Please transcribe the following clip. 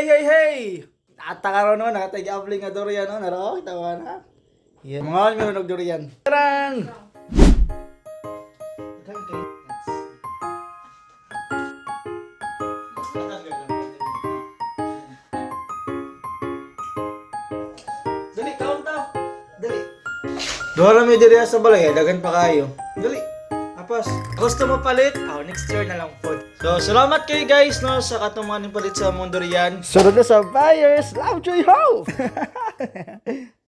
hey! Ataka no, nakatag-upling nga durian no, naro, tawa na. Yan, mga meron og durian. Tarang! Dali, count up. Dali. Dora may diri sa balay, dagan pa kayo. Dali. Apas. Gusto mo palit? Next year na lang po. So, salamat kayo guys no sa katumanin palit sa Mondorian. Sunod na sa buyers. Love Joy Ho!